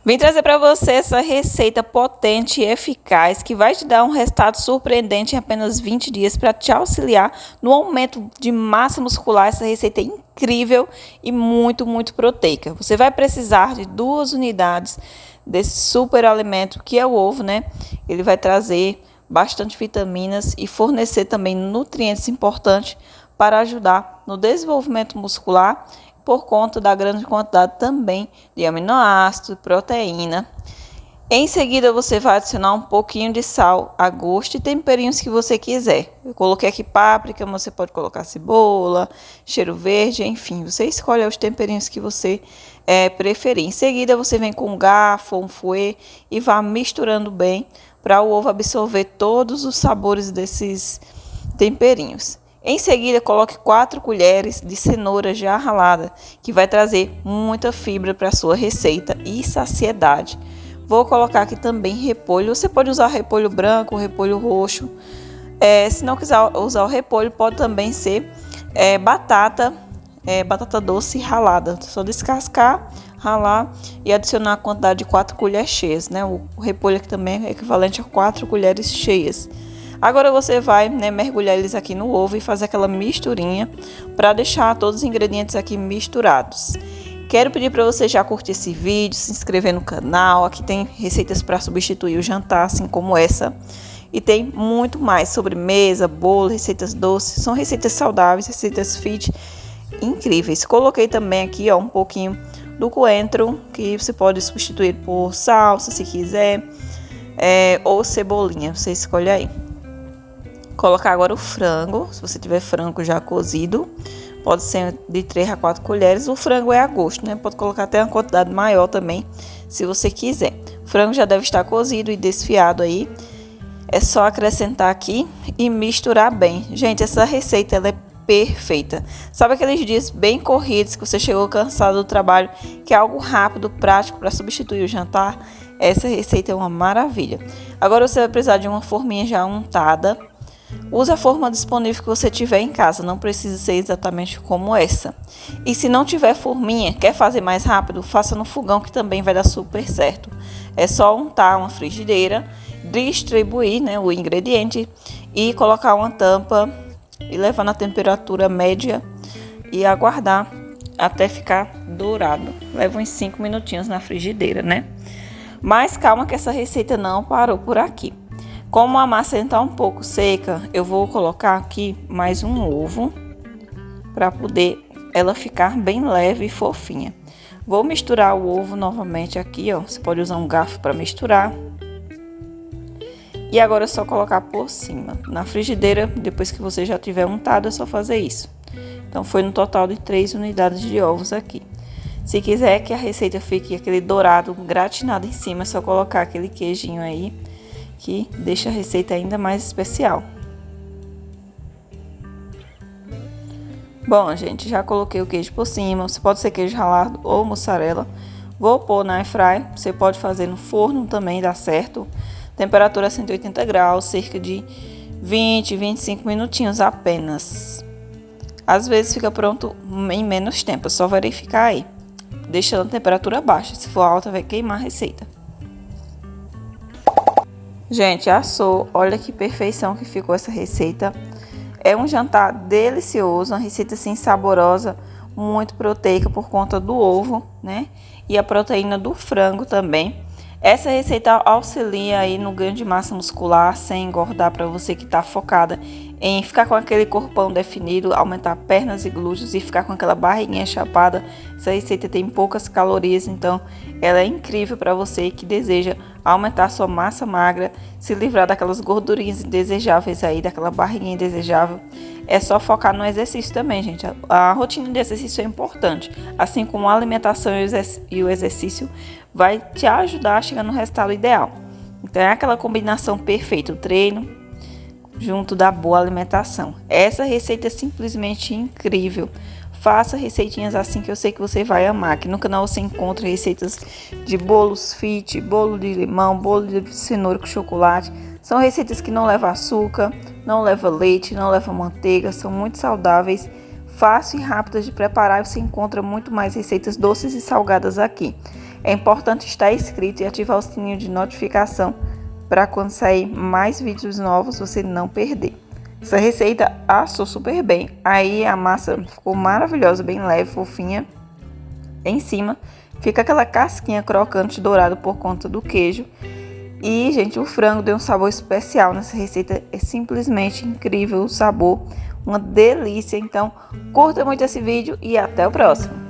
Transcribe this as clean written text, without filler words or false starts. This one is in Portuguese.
Vim trazer para você essa receita potente e eficaz que vai te dar um resultado surpreendente em apenas 20 dias para te auxiliar no aumento de massa muscular. Essa receita é incrível e muito proteica. Você vai precisar de 2 unidades desse super alimento que é o ovo, né? Ele vai trazer bastante vitaminas e fornecer também nutrientes importantes para ajudar no desenvolvimento muscular por conta da grande quantidade também de aminoácidos, proteína. Em seguida, você vai adicionar um pouquinho de sal a gosto e temperinhos que você quiser. Eu coloquei aqui páprica, mas você pode colocar cebola, cheiro verde, enfim. Você escolhe os temperinhos que você preferir. Em seguida, você vem com um garfo, um fouet e vai misturando bem para o ovo absorver todos os sabores desses temperinhos. Em seguida, coloque 4 colheres de cenoura já ralada, que vai trazer muita fibra para a sua receita e saciedade. Vou colocar aqui também repolho. Você pode usar repolho branco, repolho roxo. Se não quiser usar o repolho, pode também ser batata doce ralada. Só descascar, ralar e adicionar a quantidade de 4 colheres cheias, né? O repolho aqui também é equivalente a 4 colheres cheias. Agora você vai mergulhar eles aqui no ovo e fazer aquela misturinha para deixar todos os ingredientes aqui misturados. Quero pedir para você já curtir esse vídeo, se inscrever no canal. Aqui tem receitas para substituir o jantar, assim como essa. E tem muito mais, sobremesa, bolo, receitas doces. São receitas saudáveis, receitas fit, incríveis. Coloquei também aqui um pouquinho do coentro, que você pode substituir por salsa se quiser, ou cebolinha, você escolhe aí. Colocar agora o frango, se você tiver frango já cozido, pode ser de 3 a 4 colheres. O frango é a gosto, né? Pode colocar até uma quantidade maior também, se você quiser. O frango já deve estar cozido e desfiado aí. É só acrescentar aqui e misturar bem. Gente, essa receita ela é perfeita. Sabe aqueles dias bem corridos que você chegou cansado do trabalho, que é algo rápido, prático para substituir o jantar? Essa receita é uma maravilha. Agora você vai precisar de uma forminha já untada. Use a forma disponível que você tiver em casa, não precisa ser exatamente como essa. E se não tiver forminha, quer fazer mais rápido, faça no fogão que também vai dar super certo. É só untar uma frigideira, distribuir o ingrediente e colocar uma tampa e levar na temperatura média e aguardar até ficar dourado. Leva uns 5 minutinhos na frigideira, né? Mas calma que essa receita não parou por aqui. Como a massa está um pouco seca, eu vou colocar aqui mais um ovo para poder ela ficar bem leve e fofinha. Vou misturar o ovo novamente aqui, ó. Você pode usar um garfo para misturar. E agora é só colocar por cima. Na frigideira, depois que você já tiver untado, é só fazer isso. Então foi no total de 3 unidades de ovos aqui. Se quiser que a receita fique aquele dourado gratinado em cima, é só colocar aquele queijinho aí, que deixa a receita ainda mais especial. Bom, gente, já coloquei o queijo por cima. Você pode ser queijo ralado ou mussarela. Vou pôr na airfryer. Você pode fazer no forno também, dá certo. Temperatura 180 graus, cerca de 20-25 minutinhos apenas. Às vezes fica pronto em menos tempo, é só verificar aí. Deixa na temperatura baixa, se for alta vai queimar a receita. Gente, assou. Olha que perfeição que ficou essa receita. É um jantar delicioso, uma receita assim saborosa, muito proteica por conta do ovo, né? E a proteína do frango também. Essa receita auxilia aí no ganho de massa muscular sem engordar, para você que está focada em ficar com aquele corpão definido, aumentar pernas e glúteos e ficar com aquela barriguinha chapada. Essa receita tem poucas calorias, então ela é incrível para você que deseja aumentar sua massa magra, se livrar daquelas gordurinhas indesejáveis aí, daquela barriguinha indesejável. É só focar no exercício também, gente. A rotina de exercício é importante, assim como a alimentação e o exercício vai te ajudar a chegar no resultado ideal. Então é aquela combinação perfeita, o treino junto da boa alimentação. Essa receita é simplesmente incrível. Faça receitinhas assim que eu sei que você vai amar. Aqui no canal você encontra receitas de bolos fit, bolo de limão, bolo de cenoura com chocolate. São receitas que não levam açúcar, não levam leite, não levam manteiga, são muito saudáveis, fácil e rápidas de preparar. Você encontra muito mais receitas doces e salgadas aqui. É importante estar inscrito e ativar o sininho de notificação para quando sair mais vídeos novos você não perder. Essa receita assou super bem. Aí a massa ficou maravilhosa, bem leve, fofinha. Em cima fica aquela casquinha crocante dourada por conta do queijo. E, gente, o frango deu um sabor especial nessa receita. É simplesmente incrível o sabor, uma delícia. Então, curta muito esse vídeo e até o próximo.